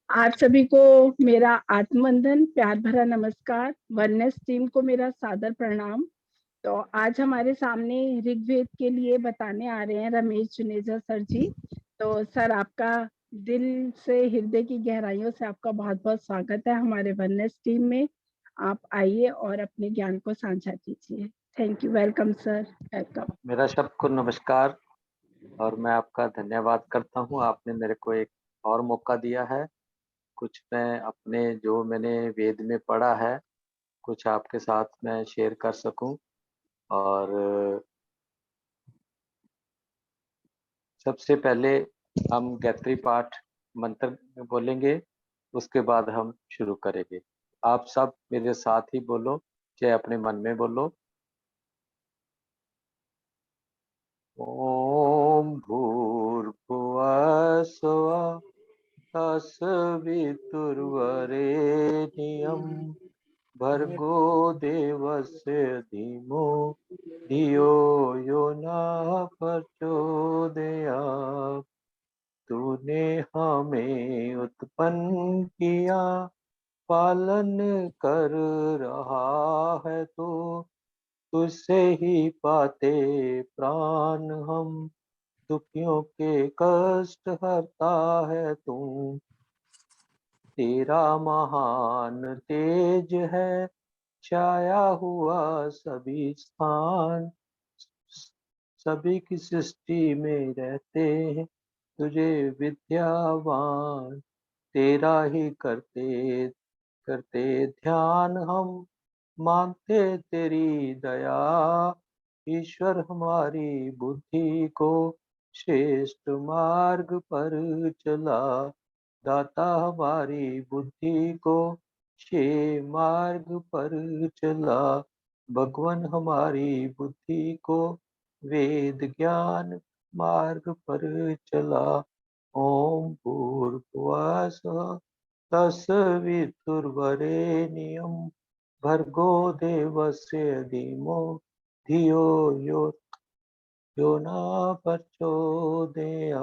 आप सभी को मेरा आत्मवंदन, प्यार भरा नमस्कार। वननेस टीम को मेरा सादर प्रणाम। तो आज हमारे सामने ऋग्वेद के लिए बताने आ रहे हैं रमेश जुनेजा सर जी। तो सर, आपका दिल से, हृदय की गहराइयों से आपका बहुत बहुत स्वागत है हमारे वननेस टीम में। आप आइए और अपने ज्ञान को साझा कीजिए। Thank you. Welcome sir, welcome. मेरा सबको नमस्कार और मैं आपका धन्यवाद करता हूँ। आपने मेरे को एक और मौका दिया है। कुछ मैं अपने जो मैंने वेद में पढ़ा है कुछ आपके साथ मैं शेयर कर सकूं। और सबसे पहले हम गायत्री पाठ मंत्र बोलेंगे, उसके बाद हम शुरू करेंगे। आप सब मेरे साथ ही बोलो, चाहे अपने मन में बोलो। ओम भूर्भुवः स्वः तत्सवितुर्वरेण्यं भर्गो देवस्य धीमो धियो यो नः प्रचोदयात्। तूने हमें उत्पन्न किया, पालन कर रहा है तू, तुझसे ही पाते प्राण हम, दुखियों के कष्ट हरता है तू। तेरा महान तेज है छाया हुआ सभी स्थान, सभी की सृष्टि में रहते हैं तुझे विद्यावान। तेरा ही करते करते ध्यान हम, मानते तेरी दया। ईश्वर हमारी बुद्धि को श्रेष्ठ मार्ग पर चला, दाता हमारी बुद्धि को शे मार्ग पर चला। भगवान हमारी बुद्धि को वेद ज्ञान मार्ग पर चला। ओम भूर्भुवः स्वः तत्सवितुर्वरेण्यं भर्गो देवस्य धीमो धियो यो न प्रचोदयात्।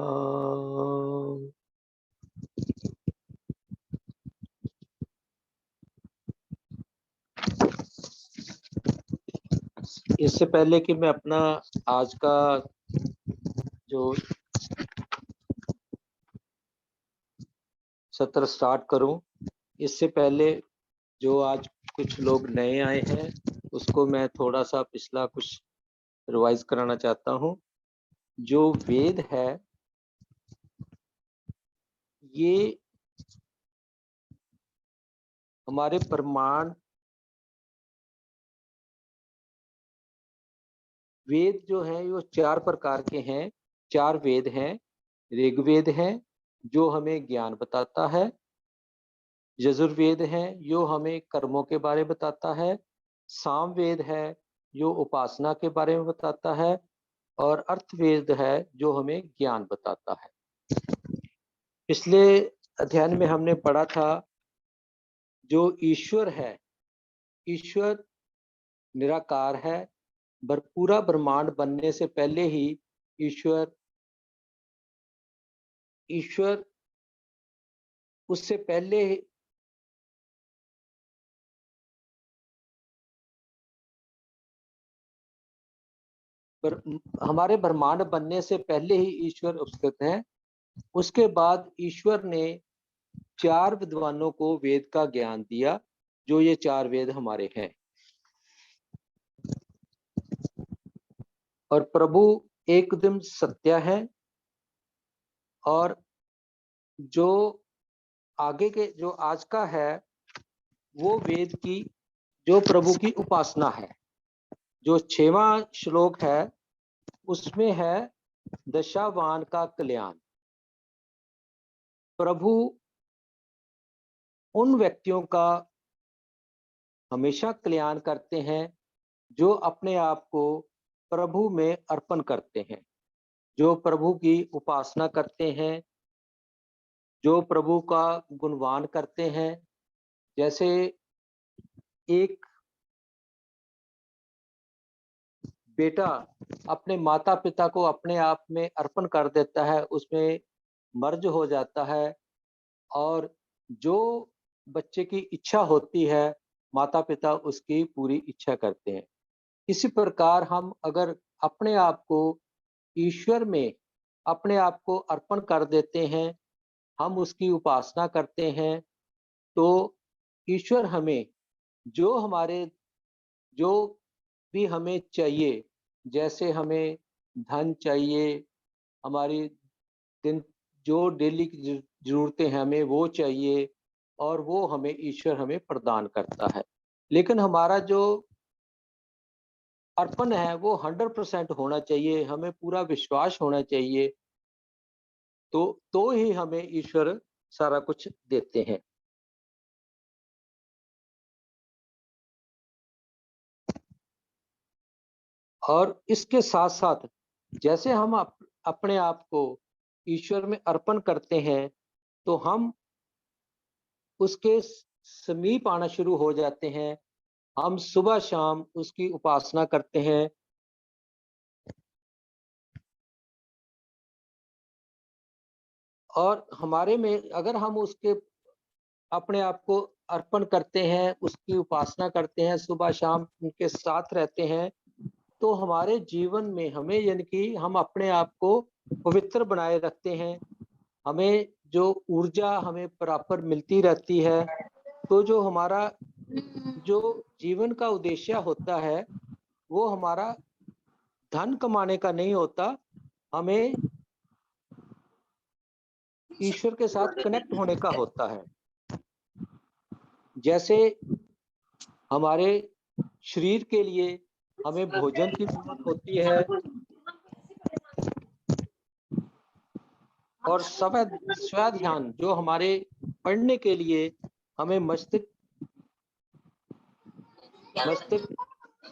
इससे पहले कि मैं अपना आज का जो सत्र स्टार्ट करूं, इससे पहले जो आज कुछ लोग नए आए हैं उसको मैं थोड़ा सा पिछला कुछ रिवाइज कराना चाहता हूं। जो वेद है ये हमारे प्रमाण, वेद जो है वो 4 प्रकार के हैं। 4 वेद हैं। ऋग्वेद है जो हमें ज्ञान बताता है, यजुर्वेद है जो हमें कर्मों के बारे में बताता है, सामवेद है जो उपासना के बारे में बताता है, और अर्थवेद है जो हमें ज्ञान बताता है। पिछले अध्ययन में हमने पढ़ा था जो ईश्वर है, ईश्वर निराकार है। पूरा ब्रह्मांड बनने से पहले ही ईश्वर ईश्वर उससे पहले हमारे ब्रह्मांड बनने से पहले ही ईश्वर उपस्थित हैं। उसके बाद ईश्वर ने 4 विद्वानों को वेद का ज्ञान दिया, जो ये 4 वेद हमारे हैं। और प्रभु एकदम सत्य है, और जो आगे के जो आज का है वो वेद की जो प्रभु की उपासना है। जो 6वां श्लोक है उसमें है दशावान का कल्याण। प्रभु उन व्यक्तियों का हमेशा कल्याण करते हैं जो अपने आप को प्रभु में अर्पण करते हैं, जो प्रभु की उपासना करते हैं, जो प्रभु का गुणगान करते हैं। जैसे एक बेटा अपने माता पिता को अपने आप में अर्पण कर देता है, उसमें मर्ज हो जाता है, और जो बच्चे की इच्छा होती है, माता पिता उसकी पूरी इच्छा करते हैं। इसी प्रकार हम अगर अपने आप को ईश्वर में अपने आप को अर्पण कर देते हैं, हम उसकी उपासना करते हैं, तो ईश्वर हमें जो हमारे जो भी हमें चाहिए, जैसे हमें धन चाहिए, हमारी दिन जो डेली की ज़रूरतें हैं हमें वो चाहिए, और वो हमें ईश्वर हमें प्रदान करता है। लेकिन हमारा जो अर्पण है वो 100% होना चाहिए, हमें पूरा विश्वास होना चाहिए, तो ही हमें ईश्वर सारा कुछ देते हैं। और इसके साथ-साथ जैसे हम अपने आप को ईश्वर में अर्पण करते हैं, तो हम उसके समीप आना शुरू हो जाते हैं। हम सुबह-शाम उसकी उपासना करते हैं। और हमारे में अगर हम उसके अपने आप को अर्पण करते हैं, उसकी उपासना करते हैं, सुबह-शाम उनके साथ रहते हैं, तो हमारे जीवन में हमें यानी कि हम अपने आप को पवित्र बनाए रखते हैं। हमें जो ऊर्जा हमें बराबर मिलती रहती है, तो जो हमारा जो जीवन का उद्देश्य होता है, वो हमारा धन कमाने का नहीं होता, हमें ईश्वर के साथ कनेक्ट होने का होता है। जैसे हमारे शरीर के लिए हमें भोजन की ज़रूरत होती है, और स्व-ध्यान जो हमारे पढ़ने के लिए हमें मस्तिष्क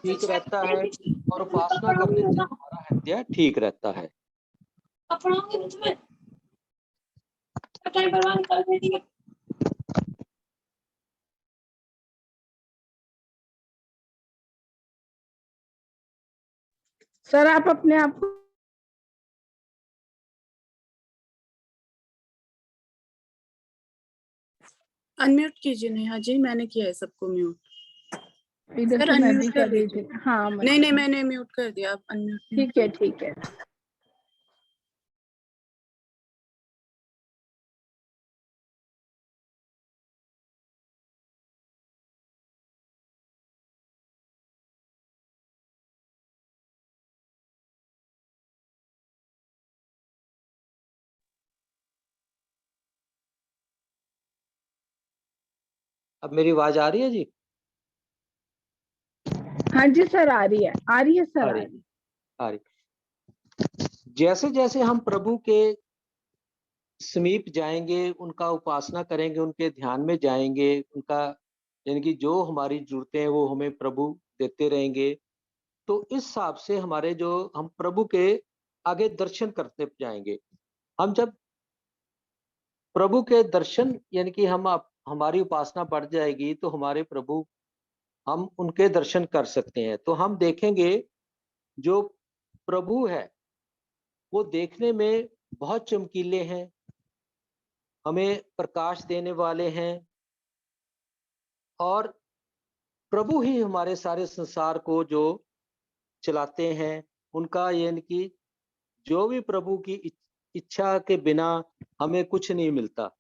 ठीक रहता है, और उपासना करने से हमारा हृदय ठीक रहता है। सर आप अपने आप को अनम्यूट कीजिए। नेहा जी, मैंने किया है सबको म्यूट। इधर सर से मैं भी अनम्यूट कर कर रही दीजिए। थी। हाँ नहीं, मैंने म्यूट कर दिया, आप अनम्यूट ठीक है, ठीक है। अब मेरी आवाज़ आ रही है जी? हाँ जी सर, आ रही है सर, आ आ रही रही है। आ रही। जैसे-जैसे हम प्रभु के समीप जाएँगे, उनका उपासना करेंगे, उनके ध्यान में जाएँगे, उनका यानी कि जो हमारी ज़रूरतें हैं वो हमें प्रभु देते रहेंगे। तो इस हिसाब से हमारे जो हम प्रभु के आगे दर्शन करते जाएँगे। हम जब प्रभु के दर्शन यानी कि हमारी उपासना बढ़ जाएगी, तो हमारे प्रभु हम उनके दर्शन कर सकते हैं। तो हम देखेंगे जो प्रभु है, वो देखने में बहुत चमकीले हैं, हमें प्रकाश देने वाले हैं, और प्रभु ही हमारे सारे संसार को जो चलाते हैं। उनका यानी कि जो भी प्रभु की इच्छा के बिना हमें कुछ नहीं मिलता,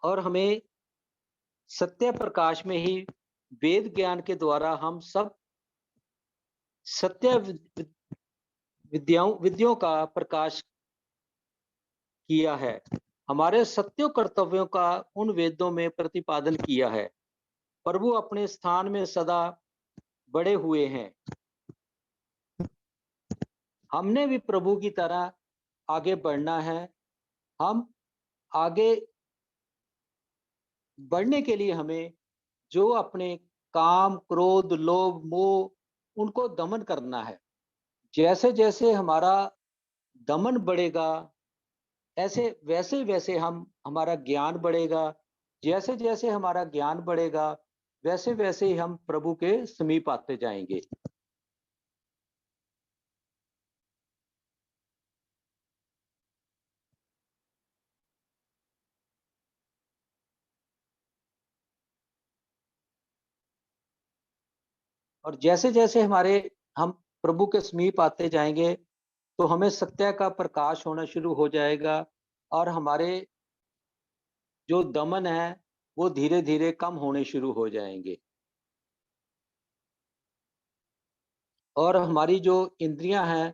और हमें सत्य प्रकाश में ही वेद ज्ञान के द्वारा हम सब सत्य विद्याओं का प्रकाश किया है। हमारे सत्य कर्तव्यों का उन वेदों में प्रतिपादन किया है। प्रभु अपने स्थान में सदा बड़े हुए हैं। हमने भी प्रभु की तरह आगे बढ़ना है। हम आगे बढ़ने के लिए हमें जो अपने काम, क्रोध, लोभ, मोह उनको दमन करना है। जैसे-जैसे हमारा दमन बढ़ेगा, ऐसे वैसे-वैसे हमारा ज्ञान बढ़ेगा। जैसे-जैसे हमारा ज्ञान बढ़ेगा, वैसे-वैसे ही हम प्रभु के समीप आते जाएँगे। और जैसे जैसे हम प्रभु के समीप आते जाएंगे तो हमें सत्य का प्रकाश होना शुरू हो जाएगा और हमारे जो दमन है वो धीरे धीरे कम होने शुरू हो जाएंगे और हमारी जो इंद्रियां हैं,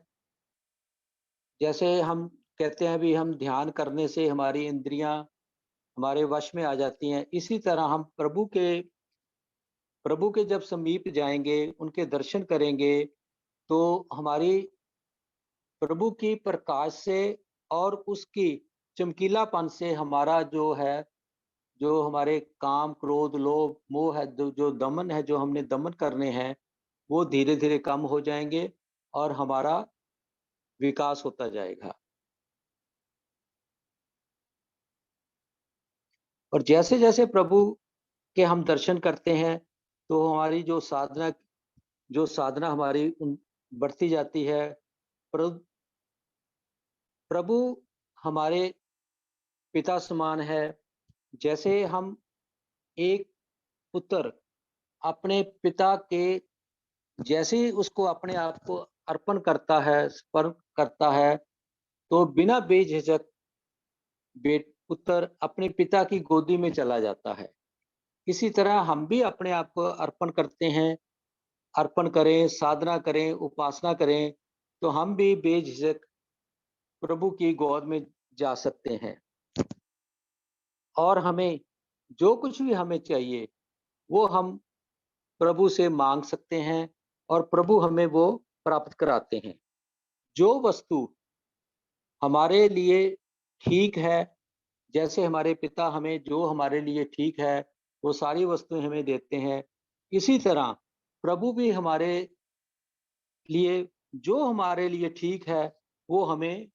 जैसे हम कहते हैं भी हम ध्यान करने से हमारी इंद्रियां हमारे वश में आ जाती हैं, इसी तरह हम प्रभु के जब समीप जाएंगे, उनके दर्शन करेंगे, तो हमारी प्रभु की प्रकाश से और उसकी चमकीलापन से हमारा जो हमारे काम क्रोध लोभ मोह है, जो दमन है, जो हमने दमन करने हैं, वो धीरे धीरे कम हो जाएंगे और हमारा विकास होता जाएगा। और जैसे जैसे प्रभु के हम दर्शन करते हैं तो हमारी जो साधना हमारी बढ़ती जाती है। प्रभु प्रभु हमारे पिता समान है। जैसे हम एक पुत्र अपने पिता के जैसे ही उसको अपने आप को अर्पण करता है, स्पर्श करता है, तो बिना बेझिझक पुत्र अपने पिता की गोदी में चला जाता है। इसी तरह हम भी अपने आप को अर्पण करते हैं, अर्पण करें, साधना करें, उपासना करें, तो हम भी बेझिझक प्रभु की गोद में जा सकते हैं और हमें जो कुछ भी हमें चाहिए वो हम प्रभु से मांग सकते हैं और प्रभु हमें वो प्राप्त कराते हैं। जो वस्तु हमारे लिए ठीक है, जैसे हमारे पिता हमें जो हमारे लिए ठीक है वो सारी वस्तुएं हमें देते हैं, इसी तरह प्रभु भी हमारे लिए जो हमारे लिए ठीक है वो हमें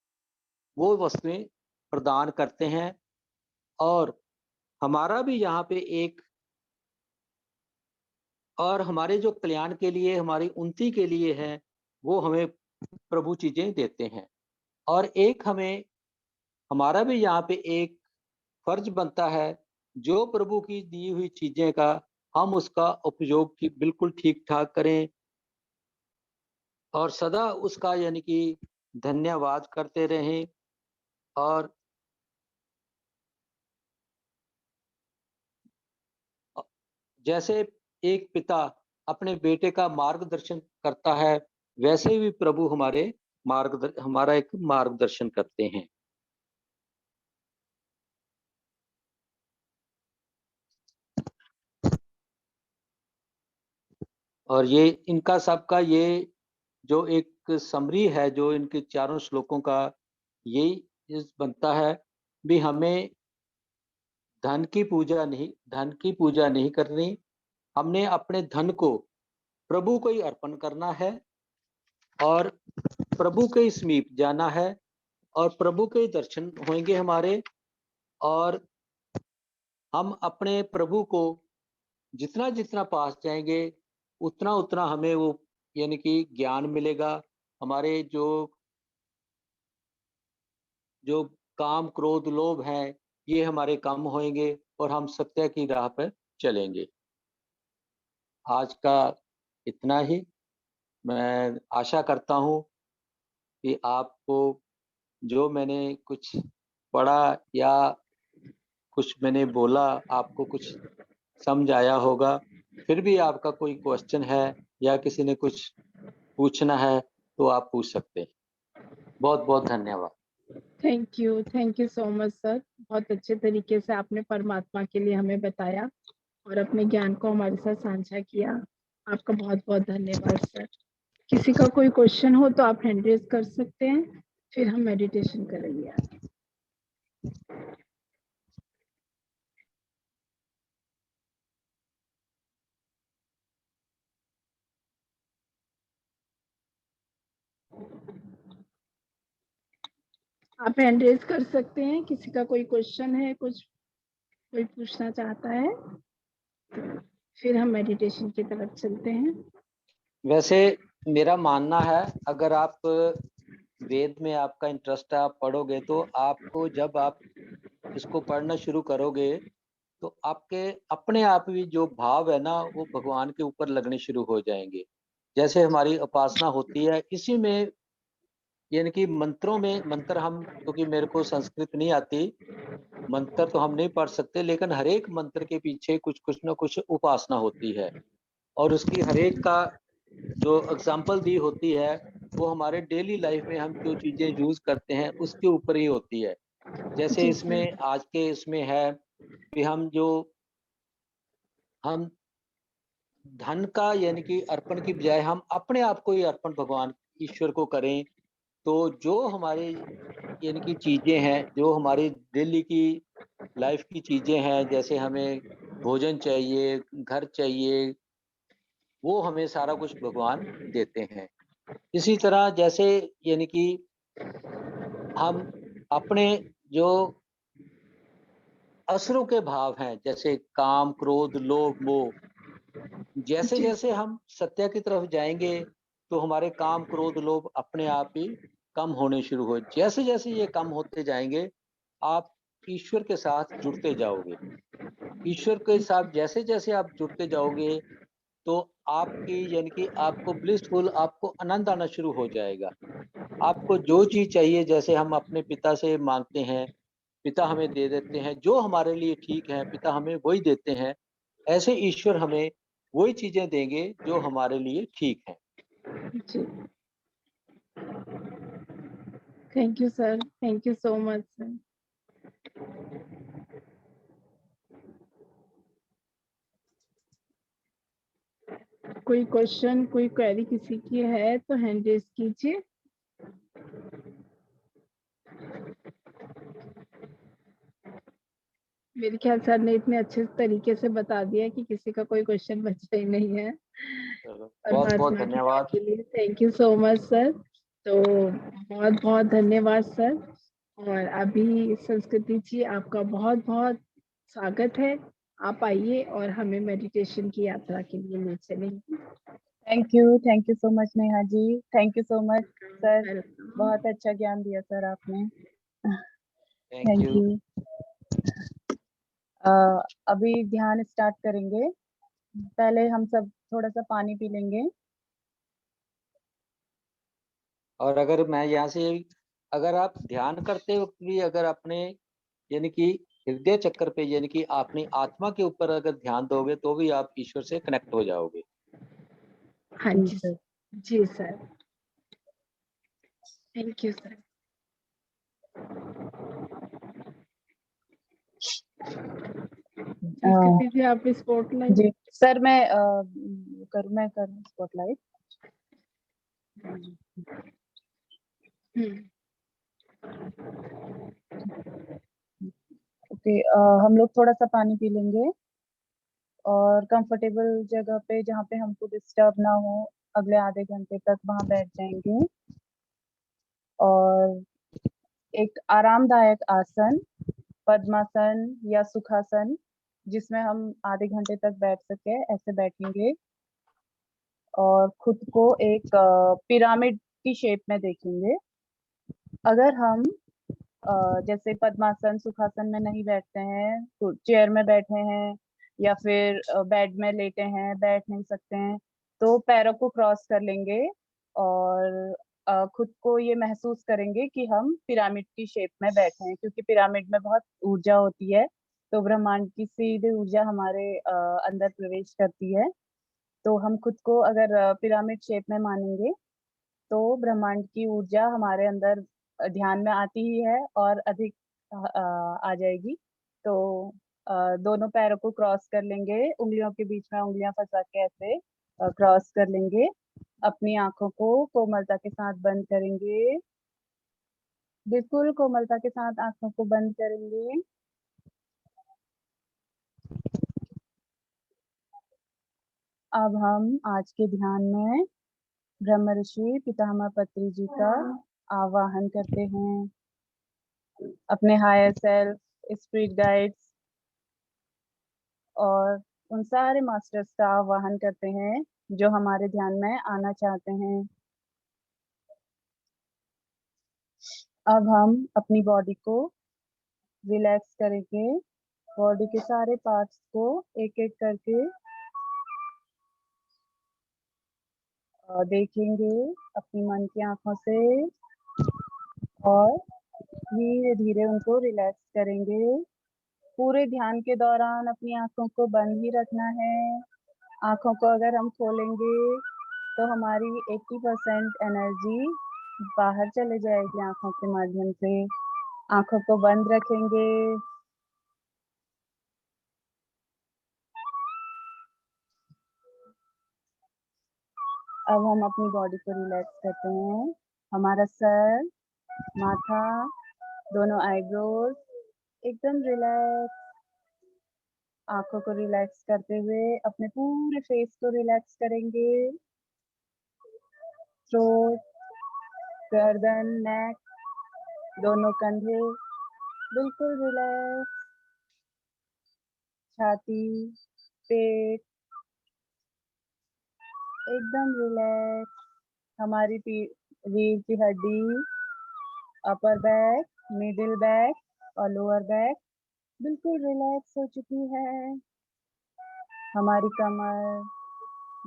वो वस्तुएं प्रदान करते हैं और हमारा भी यहाँ पे एक और हमारे जो कल्याण के लिए, हमारी उन्नति के लिए है, वो हमें प्रभु चीजें देते हैं। और एक हमारा भी यहाँ पे एक फर्ज बनता है, जो प्रभु की दी हुई चीजें का हम उसका उपयोग बिल्कुल ठीक ठाक करें और सदा उसका यानी कि धन्यवाद करते रहें। और जैसे एक पिता अपने बेटे का मार्गदर्शन करता है, वैसे भी प्रभु हमारा एक मार्गदर्शन करते हैं। और ये इनका सबका ये जो एक समरी है, जो इनके चारों श्लोकों का यही बनता है भी हमें धन की पूजा नहीं करनी। हमने अपने धन को प्रभु को ही अर्पण करना है और प्रभु के ही समीप जाना है और प्रभु के ही दर्शन होंगे हमारे। और हम अपने प्रभु को जितना जितना पास जाएंगे उतना उतना हमें वो यानी कि ज्ञान मिलेगा। हमारे जो काम क्रोध लोभ है ये हमारे कम होंगे और हम सत्य की राह पर चलेंगे। आज का इतना ही। मैं आशा करता हूँ कि आपको जो मैंने कुछ पढ़ा या कुछ मैंने बोला आपको कुछ समझ आया होगा। फिर भी आपका कोई क्वेश्चन है या किसी ने कुछ पूछना है तो आप पूछ सकते हैं। बहुत बहुत धन्यवाद। Thank you so much sir. बहुत अच्छे तरीके से आपने परमात्मा के लिए हमें बताया और अपने ज्ञान को हमारे साथ साझा किया। आपका बहुत बहुत धन्यवाद सर। किसी का कोई क्वेश्चन हो तो आप हैंड रेज कर सकते हैं, फिर हम मेडिटेशन करेंगे आगे। आप हैंड रेज कर सकते हैं, किसी का कोई क्वेश्चन है, कोई पूछना चाहता है, फिर हम मेडिटेशन की तरफ चलते हैं। वैसे मेरा मानना है, अगर आप वेद में आपका इंटरेस्ट है, आप पढ़ोगे तो आपको जब आप इसको पढ़ना शुरू करोगे तो आपके अपने आप ही जो भाव है ना, वो भगवान के ऊपर लगने शुरू हो जाएँगे। जैसे हमारी उपासना होती है, इसी में यानी कि मंत्रों में मंत्र हम क्योंकि मेरे को संस्कृत नहीं आती, मंत्र तो हम नहीं पढ़ सकते, लेकिन हर एक मंत्र के पीछे कुछ न कुछ उपासना होती है और उसकी हर एक का जो एग्ज़ाम्पल दी होती है, वो हमारे डेली लाइफ़ में हम जो चीज़ें यूज़ करते हैं, उसके ऊपर ही होती है। जैसे जी सर। इसमें आज के इसमें है कि हम धन का यानी कि अर्पण की बजाय हम अपने आप को ही अर्पण भगवान ईश्वर को करें, तो जो हमारे यानी कि चीज़ें हैं, जो हमारी डेली की लाइफ़ की चीज़ें हैं, जैसे हमें भोजन चाहिए, घर चाहिए, वो हमें सारा कुछ भगवान देते हैं। इसी तरह जैसे यानी कि हम अपने जो असुरों के भाव हैं, जैसे काम, क्रोध, लोभ, मोह, जी जैसे-जैसे सर। हम सत्य की तरफ जाएँगे, तो हमारे काम, क्रोध, लोभ अपने आप ही कम होने शुरू हो जैसे-जैसे ये कम होते जाएँगे, आप ईश्वर के साथ जुड़ते जाओगे। ईश्वर के साथ जैसे-जैसे आप जुड़ते जाओगे, तो आपकी यानी कि आपको ब्लिसफुल आपको आनंद आना शुरू हो जाएगा। आपको जो चीज़ चाहिए जैसे हम अपने पिता से माँगते हैं, पिता हमें दे देते हैं, जो हमारे लिए ठीक है, पिता हमें वही देते हैं। ऐसे ईश्वर हमें वही चीज़ें देंगे जो हमारे लिए ठीक हैं। जी। Thank you sir. Thank you so much sir. कोई क्वेश्चन, कोई क्वेरी किसी की है तो हैंड रेज़ कीजिए। मेरे ख्याल सर ने इतने अच्छे तरीके से बता दिया कि किसी का कोई क्वेश्चन बचा ही नहीं है। चलो, बहुत-बहुत परमात्मा की दया धन्यवाद। के लिए thank you so much sir. तो बहुत-बहुत धन्यवाद सर। और अभी संस्कृति जी आपका बहुत-बहुत स्वागत है। आप आइए और हमें मेडिटेशन की यात्रा के लिए ले चलेंगी। Thank you so much Neha ji. Thank you so much sir. Welcome. बहुत अच्छा ज्ञान दिया सर आपने। Thank thank you. यू। अभी ध्यान स्टार्ट करेंगे। पहले हम सब थोड़ा सा पानी पी लेंगे। और अगर मैं यहाँ से अगर आप ध्यान करते वक़्त भी अगर अपने यानी कि हृदय चक्र पे यानी कि अपनी आत्मा के ऊपर अगर ध्यान दोगे, तो भी आप ईश्वर से कनेक्ट हो जाओगे। हाँ जी जी सर। जी sir. Thank you sir. Sanskriti ji आप स्पॉटलाइट। जी सर मैं करूँ स्पॉटलाइट। ओके, हम लोग थोड़ा सा पानी पी लेंगे और कंफर्टेबल जगह पे जहाँ पे हमको डिस्टर्ब ना हो अगले आधे घंटे तक वहाँ बैठ जाएंगे और एक आरामदायक आसन, पद्मासन या सुखासन, जिसमें हम आधे घंटे तक बैठ सके, ऐसे बैठेंगे और खुद को एक पिरामिड की शेप में देखेंगे। अगर हम जैसे पद्मासन सुखासन में नहीं बैठते हैं तो चेयर में बैठे हैं या फिर बेड में लेटे हैं, बैठ नहीं सकते हैं, तो पैरों को क्रॉस कर लेंगे और खुद को ये महसूस करेंगे कि हम पिरामिड की शेप में बैठे हैं, क्योंकि पिरामिड में बहुत ऊर्जा होती है, तो ब्रह्मांड की सीधी ऊर्जा हमारे अंदर प्रवेश करती है। तो हम खुद को अगर पिरामिड शेप में मानेंगे तो ब्रह्मांड की ऊर्जा हमारे अंदर ध्यान में आती ही है और अधिक आ जाएगी। तो दोनों पैरों को क्रॉस कर लेंगे, उंगलियों के बीच में उंगलियां फंसा के ऐसे क्रॉस कर लेंगे। अपनी आंखों को कोमलता के साथ बंद करेंगे, बिल्कुल कोमलता के साथ आंखों को बंद करेंगे। अब हम आज के ध्यान में ब्रह्म ऋषि पितामह पत्री जी का आवाहन करते हैं, अपने हायर सेल्फ, स्पिरिट गाइड्स और उन सारे मास्टर्स का आवाहन करते हैं जो हमारे ध्यान में आना चाहते हैं। अब हम अपनी बॉडी को रिलैक्स करेंगे, बॉडी के सारे पार्ट्स को एक एक करके देखेंगे अपनी मन की आंखों से और धीरे धीरे उनको रिलैक्स करेंगे। पूरे ध्यान के दौरान अपनी आंखों को बंद ही रखना है। आंखों को अगर हम खोलेंगे तो हमारी 80% एनर्जी बाहर चले जाएगी आंखों के माध्यम से। आंखों को बंद रखेंगे। अब हम अपनी बॉडी को रिलैक्स करते हैं। हमारा सर, माथा, दोनों आईब्रोज एकदम रिलैक्स। आंखों को रिलैक्स करते हुए अपने पूरे फेस को रिलैक्स करेंगे। थ्रोट, गर्दन, नेक, दोनों कंधे बिल्कुल रिलैक्स। छाती, पेट एकदम रिलैक्स। हमारी रीढ़ की हड्डी, अपर बैक, मिडिल बैक और लोअर बैक बिल्कुल रिलैक्स हो चुकी है। हमारी कमर,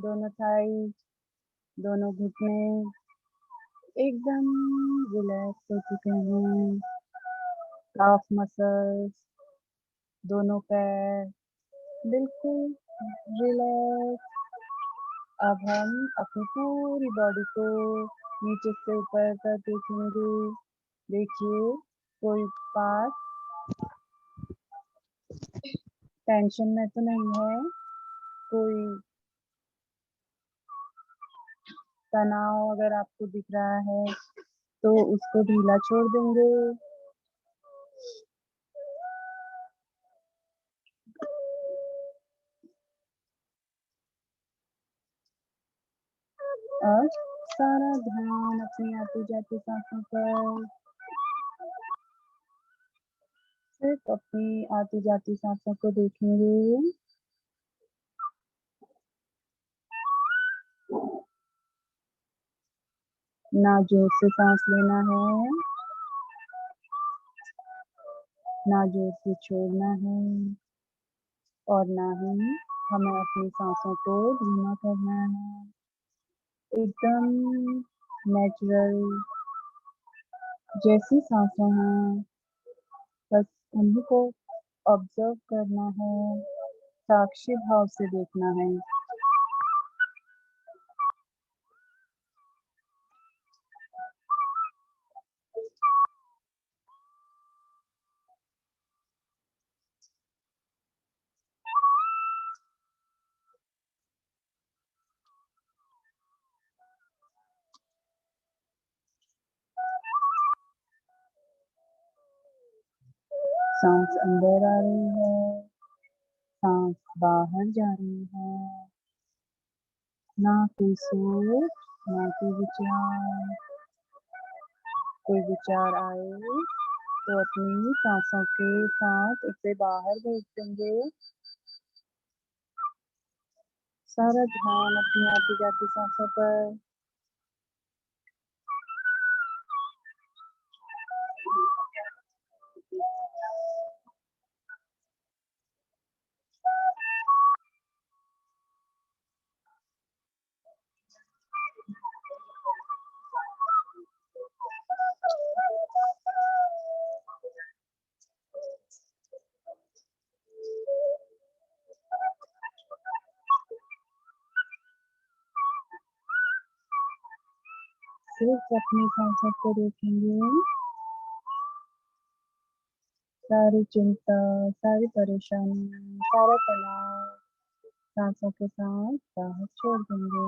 दोनों थाई, दोनों घुटने एकदम रिलैक्स हो चुके हैं। काफ मसल्स, दोनों पैर बिल्कुल रिलैक्स। अब हम अपनी पूरी बॉडी को नीचे से ऊपर तक देखेंगे। देखिए कोई पार्ट टेंशन में तो नहीं है, कोई तनाव अगर आपको दिख रहा है तो उसको ढीला छोड़ देंगे। अब सारा ध्यान अपनी आती जाती सांसों पर, सिर्फ अपनी आती जाती सांसों को देखेंगे। ना जोर से सांस लेना है, ना जोर से छोड़ना है और ना ही हमें अपनी सांसों को धीमा करना है। एकदम नेचुरल जैसी सांसें हैं, बस उन्हीं को ऑब्जर्व करना है, साक्षी भाव से देखना है। सांस अंदर आ रही है, सांस बाहर जा रही है। ना कोई सोच, ना कोई विचार। कोई विचार आए तो अपनी सांसों के साथ उसे बाहर भेज देंगे। सारा ध्यान अपनी आती जाती सांसों पर। सिर्फ अपनी सांसों को देखेंगे। सारी चिंता, सारी परेशानी, सारा तनाव सांसों के साथ बाहर छोड़ देंगे।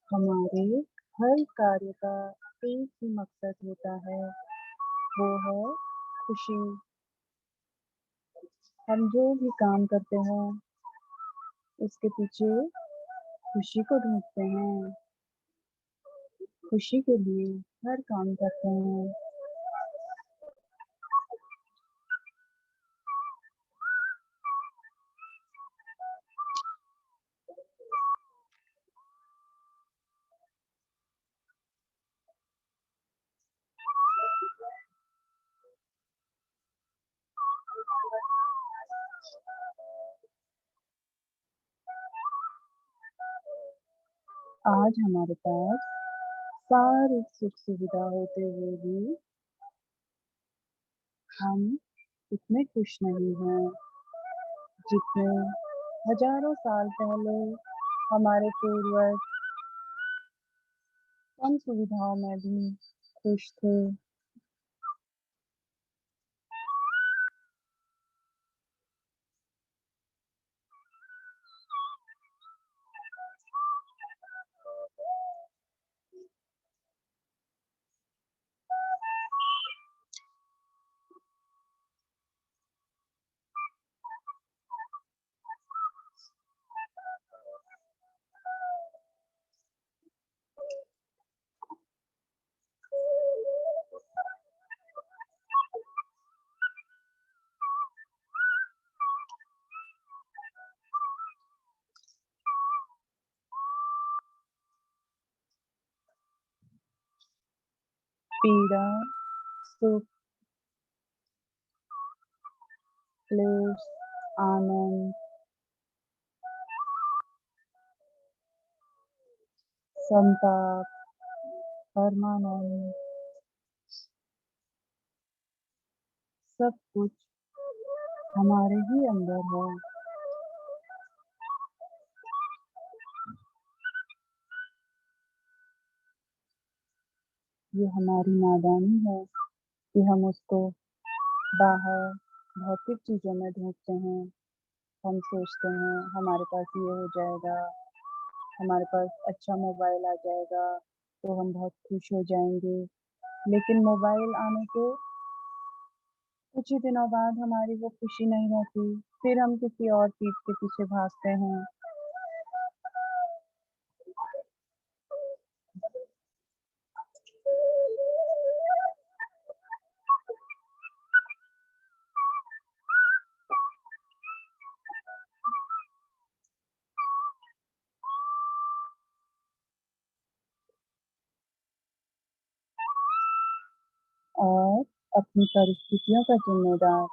हमारे हर कार्य का एक ही मकसद होता है, वो है खुशी। हम जो भी काम करते हैं उसके पीछे खुशी को ढूंढते हैं, खुशी के लिए हर काम करते हैं। आज हमारे पास सारी सुख सुविधा होते हुए भी हम इतने खुश नहीं हैं जितने हजारों साल पहले हमारे पूर्वज कम सुविधाओं में भी खुश थे। पीड़ा, सुख, क्लेश, आनंद, संताप, परमानंद, सब कुछ हमारे ही अंदर है। ये हमारी नादानी है कि हम उसको बाहर भौतिक चीजों में ढूंढते हैं। हम सोचते हैं हमारे पास ये हो जाएगा, हमारे पास अच्छा मोबाइल आ जाएगा तो हम बहुत खुश हो जाएंगे। लेकिन मोबाइल आने के कुछ ही दिनों बाद हमारी वो खुशी नहीं रहती, फिर हम किसी और चीज के पीछे भागते हैं। और अपनी परिस्थितियों का जिम्मेदार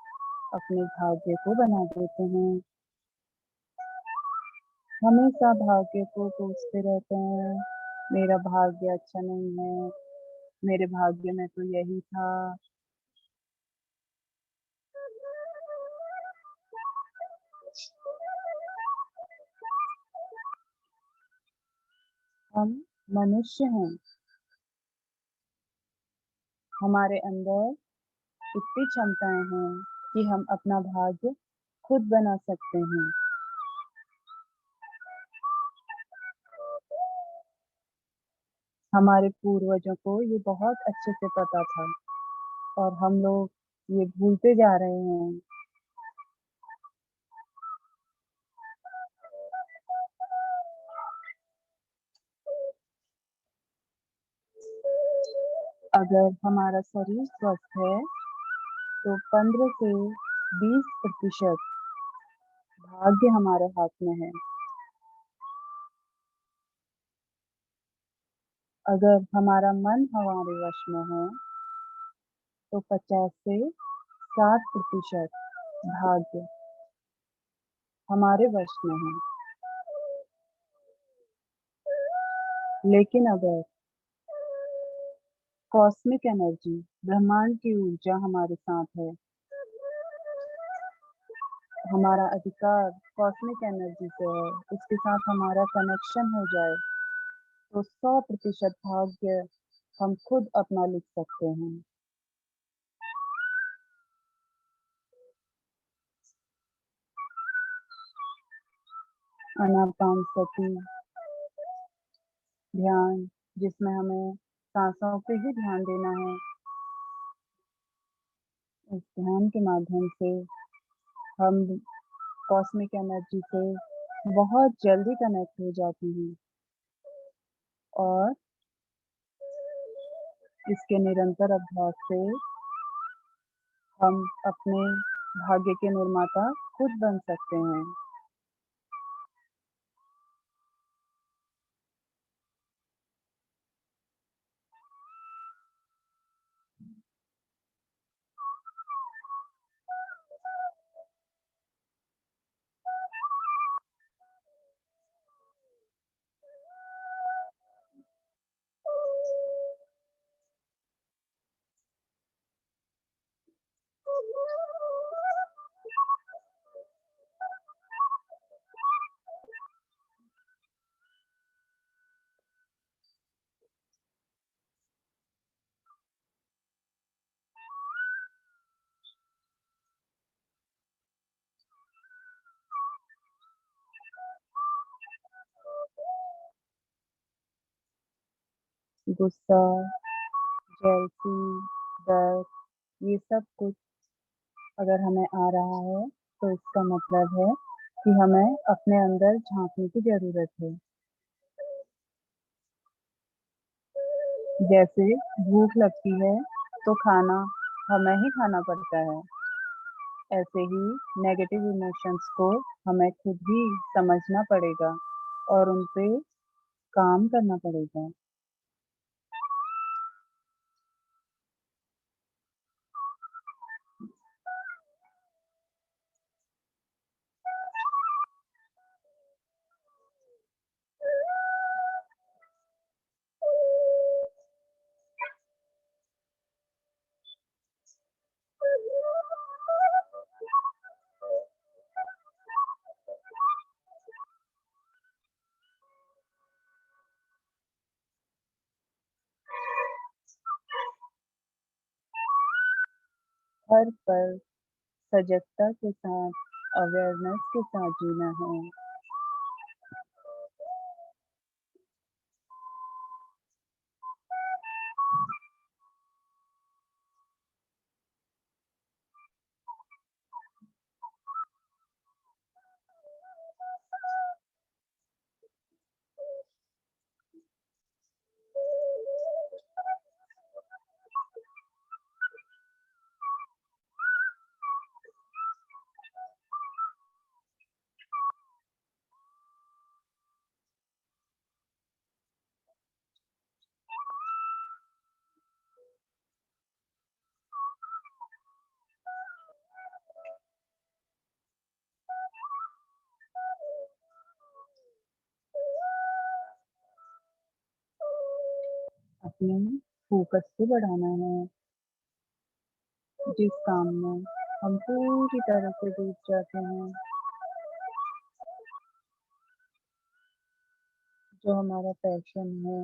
अपने भाग्य को बना देते हैं। हमेशा भाग्य को कोसते रहते हैं, मेरा भाग्य अच्छा नहीं है, मेरे भाग्य में तो यही था। हम मनुष्य हैं, हमारे अंदर इतनी क्षमताएं हैं कि हम अपना भाग्य खुद बना सकते हैं। हमारे पूर्वजों को ये बहुत अच्छे से पता था और हम लोग ये भूलते जा रहे हैं। अगर हमारा शरीर स्वस्थ है तो 15 से 20% भाग्य हमारे हाथ में है। अगर हमारा मन हमारे वश में है तो 50 से 60% भाग्य हमारे वश में है। लेकिन अगर कॉस्मिक एनर्जी, ब्रह्मांड की ऊर्जा हमारे साथ है, हमारा अधिकार कॉस्मिक एनर्जी से है, उसके साथ हमारा कनेक्शन हो जाए तो 100% भाग्य हम खुद अपना लिख सकते हैं। आनापानसती ध्यान, जिसमें हमें सांसों पे ही ध्यान देना है। इस ध्यान के माध्यम से हम कॉस्मिक एनर्जी से बहुत जल्दी कनेक्ट हो जाते हैं और इसके निरंतर अभ्यास से हम अपने भाग्य के निर्माता खुद बन सकते हैं। गुस्सा, जेलसी, डर, ये सब कुछ अगर हमें आ रहा है तो इसका मतलब है कि हमें अपने अंदर झांकने की ज़रूरत है। जैसे भूख लगती है तो खाना हमें ही खाना पड़ता है। ऐसे ही नेगेटिव इमोशंस को हमें खुद ही समझना पड़ेगा और उन पे काम करना पड़ेगा। हर पल सजगता के साथ, अवेयरनेस के साथ जीना है। अपने फोकस को बढ़ाना है। जिस काम में हम पूरी तरह से डूब जाते हैं, जो हमारा पैशन है,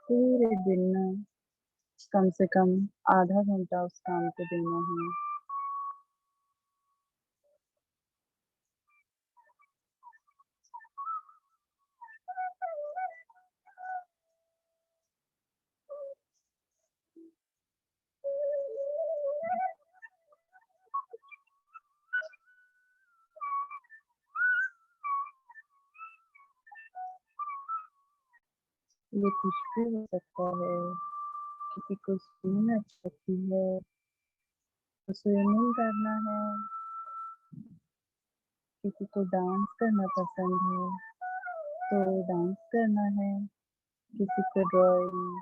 पूरे दिन में कम से कम आधा घंटा उस काम को देना है। ये कुछ भी हो सकता है। किसी को स्विमिंग अच्छी लगती है तो स्विमिंग करना है, किसी को डांस करना पसंद है तो डांस करना है, किसी को ड्राइंग,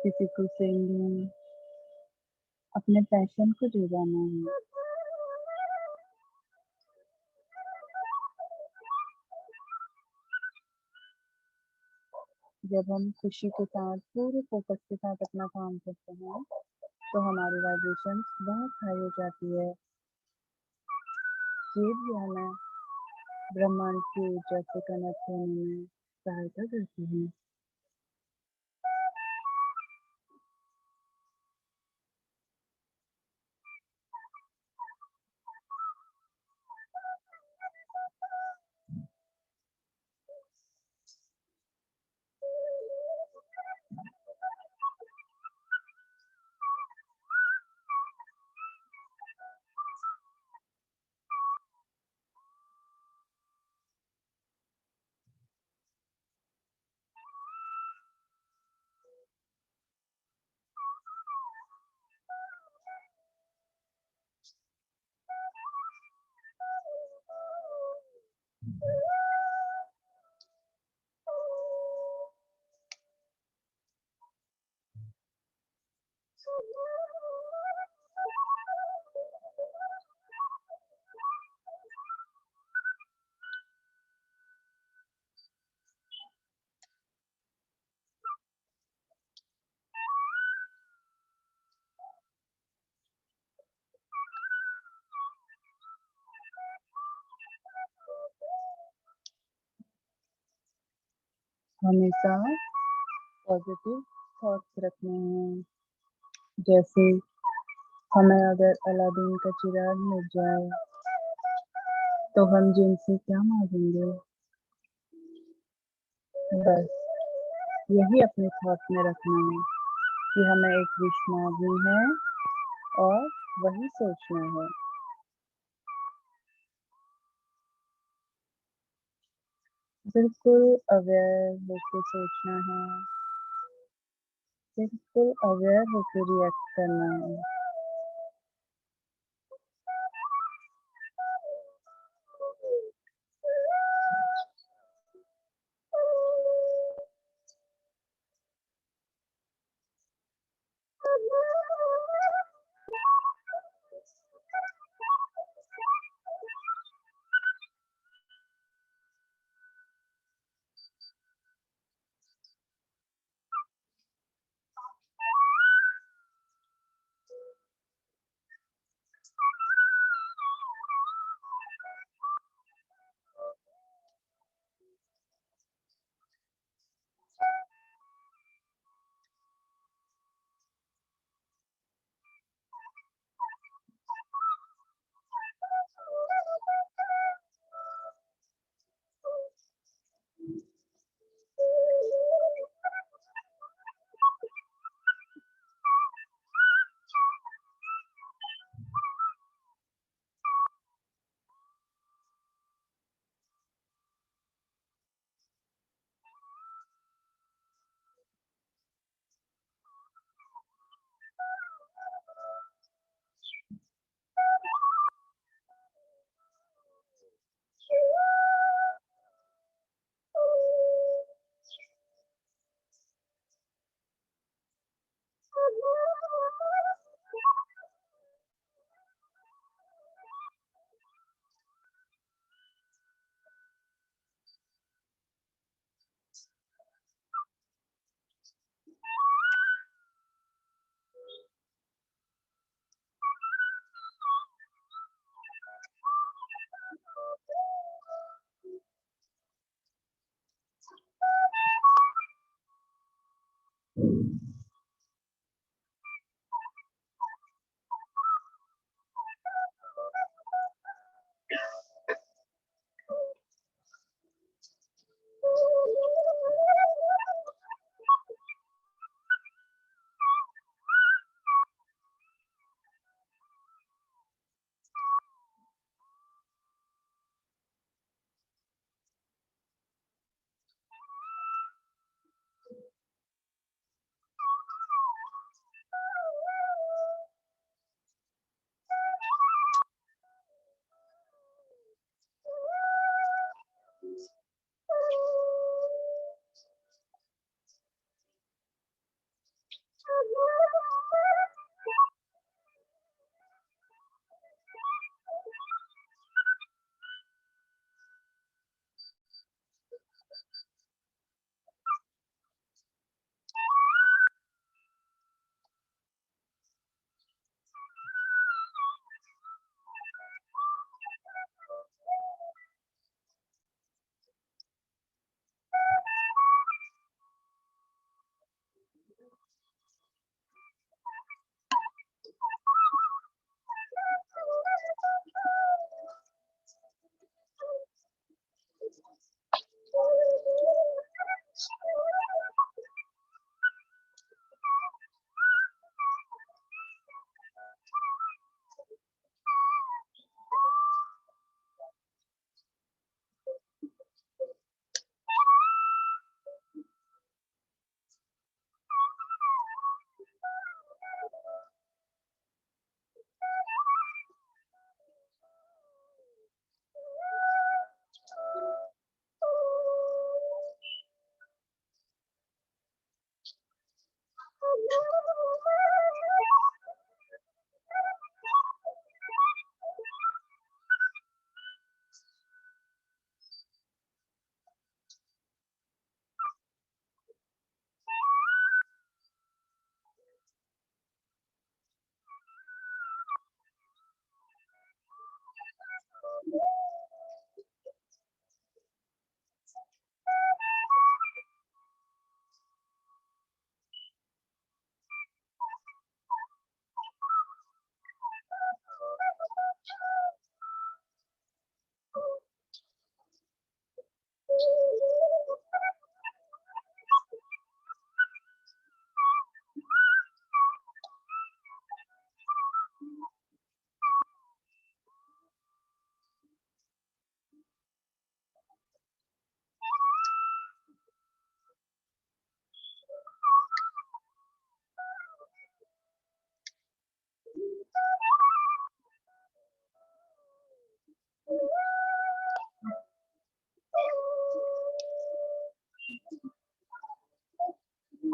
किसी को सिंगिंग, अपने पैशन को जगाना है। जब हम खुशी के साथ पूरे फोकस के साथ अपना काम करते हैं तो हमारी वाइब्रेशन बहुत हाई हो जाती है। ये भी हमें ब्रह्मांड की ऊर्जा से कनेक्ट होने में सहायता करती है। हमेशा पॉजिटिव थॉट्स रखने हैं। जैसे हमें अगर अलादीन का चिराग मिल जाए तो हम जिनसे क्या मांगेंगे, बस यही अपने थॉट में रखना है कि हमें एक विश मांगनी है और वही सोचना है। बिल्कुल अवेयर होकर सोचना है, बिल्कुल अवेयर होकर रिएक्ट करना है।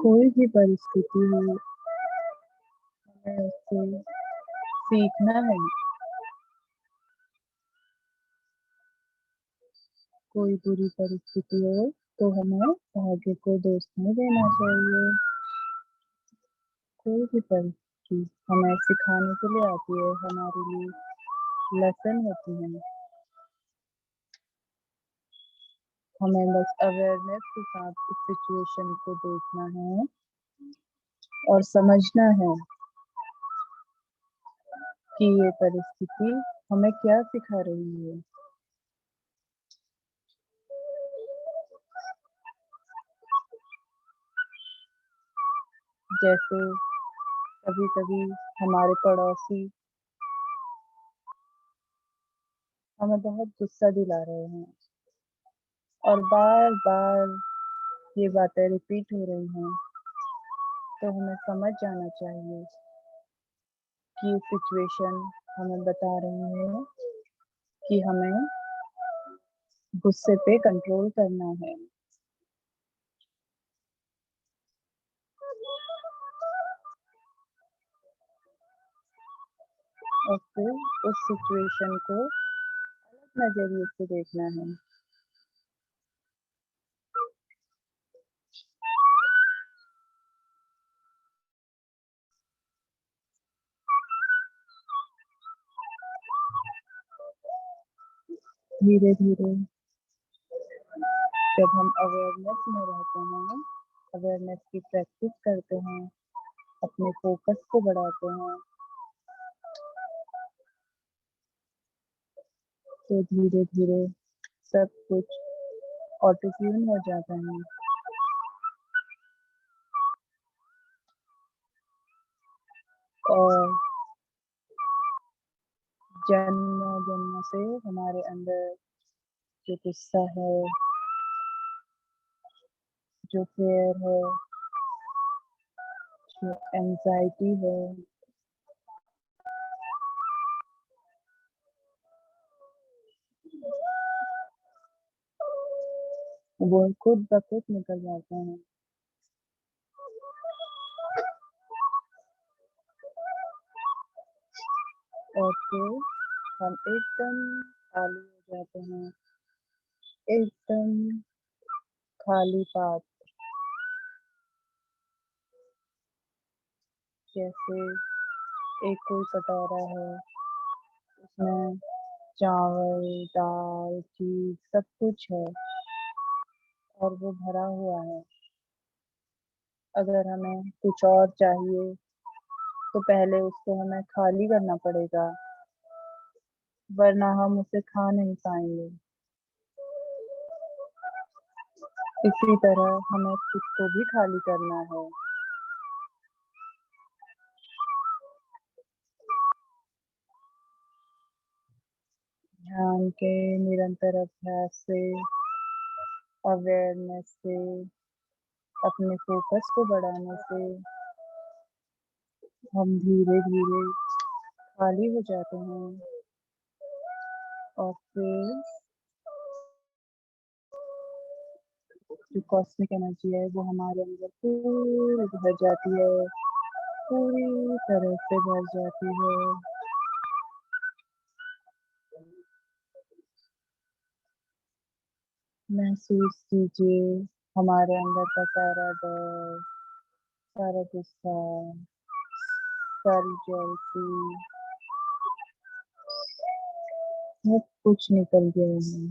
कोई भी परिस्थिति हो, हमें उससे सीखना है। कोई बुरी परिस्थिति हो तो हमें भाग्य को दोष नहीं देना चाहिए। कोई भी परिस्थिति हमें सिखाने के लिए आती है, हमारे लिए लेसन होती है। हमें बस अवेयरनेस के साथ इस सिचुएशन को देखना है और समझना है कि ये परिस्थिति हमें क्या सिखा रही है। जैसे कभी कभी हमारे पड़ोसी हमें बहुत गुस्सा दिला रहे हैं और बार बार ये बातें रिपीट हो रही हैं, तो हमें समझ जाना चाहिए कि ये सिचुएशन हमें बता रही है कि हमें गुस्से पे कंट्रोल करना है। और फिर उस सिचुएशन को अलग नजरिए से देखना है। धीरे धीरे जब हम अवेयरनेस में रहते हैं, अवेयरनेस की प्रैक्टिस करते हैं, अपने फोकस को बढ़ाते हैं, तो धीरे धीरे सब कुछ ऑटो ट्यून हो जाता है और जन्मों जन्मों से हमारे अंदर जो गुस्सा है, जो फेयर है, जो एंजाइटी है, वो खुद ब खुद निकल जाते हैं। और फिर हम एकदम खाली हो जाते हैं, एकदम खाली पात। जैसे एक कोई कटोरा है, उसमें चावल, दाल, चीज सब कुछ है और वो भरा हुआ है। अगर हमें कुछ और चाहिए तो पहले उसको हमें खाली करना पड़ेगा, वरना हम उसे खा नहीं पाएंगे। इसी तरह हमें खुद को भी खाली करना है। ध्यान के निरंतर अभ्यास से, अवेयरनेस से, अपने फोकस को बढ़ाने से हम धीरे धीरे खाली हो जाते हैं और फिर जो कॉस्मिक एनर्जी है वो हमारे अंदर पूरी भर जाती है, पूरी तरह से भर जाती है। महसूस कीजिए हमारे अंदर का सारा डर, सारा गुस्सा, सारी जेलसी, सब कुछ निकल गया है।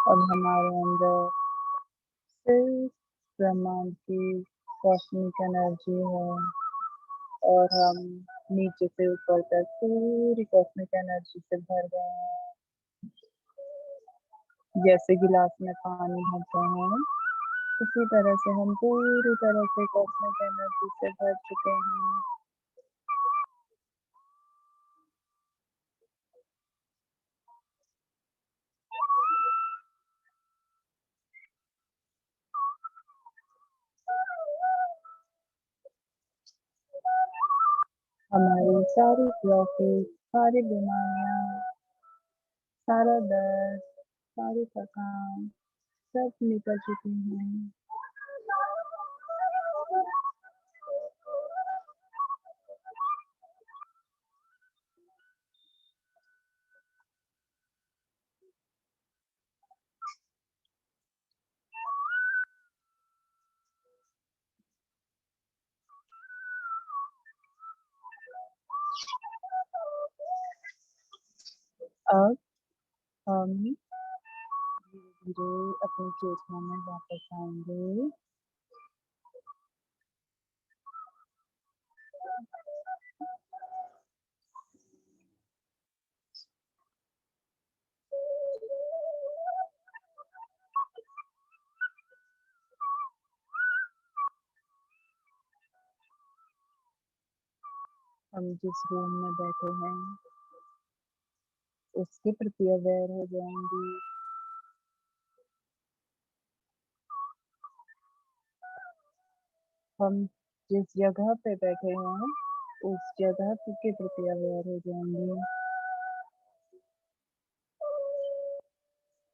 अब हमारे अंदर सिर्फ ब्रह्मांड की कॉस्मिक एनर्जी है और हम नीचे से ऊपर तक पूरी कॉस्मिक एनर्जी से भर गए हैं। जैसे गिलास में पानी भरते हैं, उसी तरह से हम पूरी तरह से कॉस्मिक एनर्जी से भर चुके हैं। हमारी सारी ब्लॉकेज, सारी बीमारियां, सारा दर्द, सारी थकान सब निकल चुकी हैं। अब हम धीरे-धीरे अपनी चेतना में वापस आएंगे। हम जिस रूम में बैठे हैं उसके प्रति अवेयर हो जाएंगे। हम जिस जगह पे बैठे हैं उस जगह के प्रति अवेयर हो जाएंगे।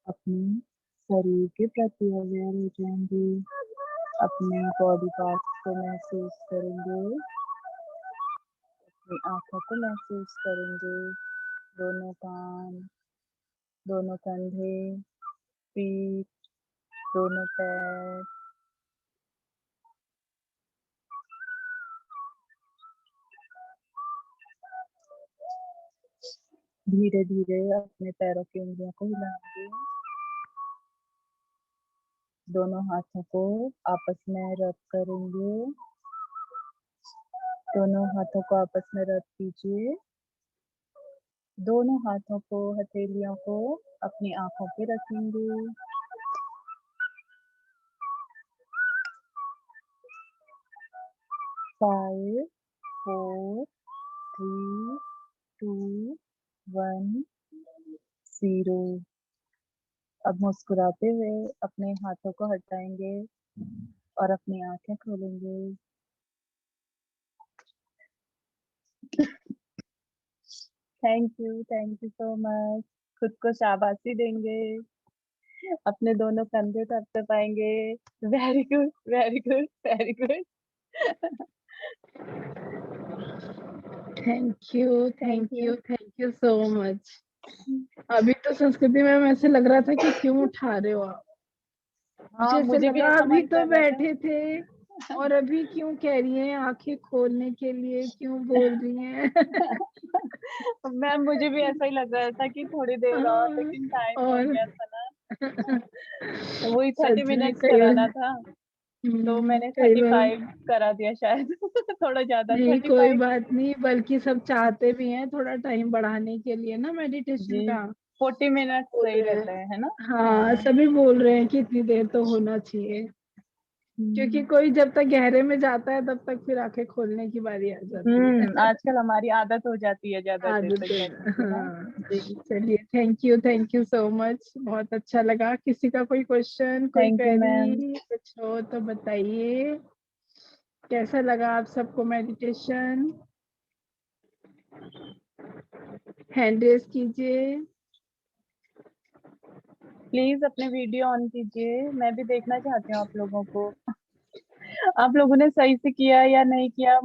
अपने शरीर के प्रति अवेयर हो जाएंगे। अपने बॉडी पार्ट्स को महसूस करेंगे। अपनी आंखों को महसूस करेंगे। दोनों कान, दोनों कंधे, पीठ, दोनों पैर, धीरे धीरे अपने पैरों की उंगलियों को हिलाएंगे। दोनों हाथों को आपस में रब करेंगे। दोनों हाथों को आपस में रब कीजिए। दोनों हाथों को, हथेलियों को अपनी आंखों पे रखेंगे। 5, 4, 3, 2, 1, 0। अब मुस्कुराते हुए अपने हाथों को हटाएंगे और अपनी आंखें खोलेंगे। Thank you so much. खुद को शाबाशी देंगे। अपने दोनों कंधे थपथपाएंगे। Very good, very good, very good. Thank you so much. अभी तो संस्कृति में ऐसे लग रहा था कि क्यों उठा रहे हो आप। हाँ, मुझे भी लगा ऐसा अभी मन तो कर रहा था। बैठे थे और अभी क्यों कह रही हैं आंखें खोलने के लिए, क्यों बोल रही हैं। मैम मुझे भी ऐसा ही लग रहा था कि थोड़ी देर और, लेकिन टाइम हो और गया था ना। वही 30 सच में मिनट्स कई कराना था तो मैंने कई बार 35 करा दिया शायद। थोड़ा ज्यादा नहीं, कोई 35। बात नहीं, बल्कि सब चाहते भी हैं थोड़ा टाइम बढ़ाने के लिए ना मेडिटेशन जी, का। 40 मिनट्स बोल सही रहे रहता हैं। है ना। हाँ, सभी बोल रहे हैं कि इतनी देर तो होना चाहिए, क्योंकि कोई जब तक गहरे में जाता है तब तक फिर आंखें खोलने की बारी आ जाती है। आजकल हमारी आदत हो जाती है ज्यादा देर तक आदत है। बैठने की ना। हाँ, जी, चलिए थैंक यू सो मच, बहुत अच्छा लगा। किसी का कोई क्वेश्चन, कोई थैंक यू मैम। क्वेरी कुछ हो तो बताइए। कैसा लगा आप सबको मेडिटेशन? हैंड रेज कीजिए। प्लीज अपने वीडियो ऑन कीजिए, मैं भी देखना चाहती हूँ आप लोगों को। आप लोगों ने सही से किया या नहीं किया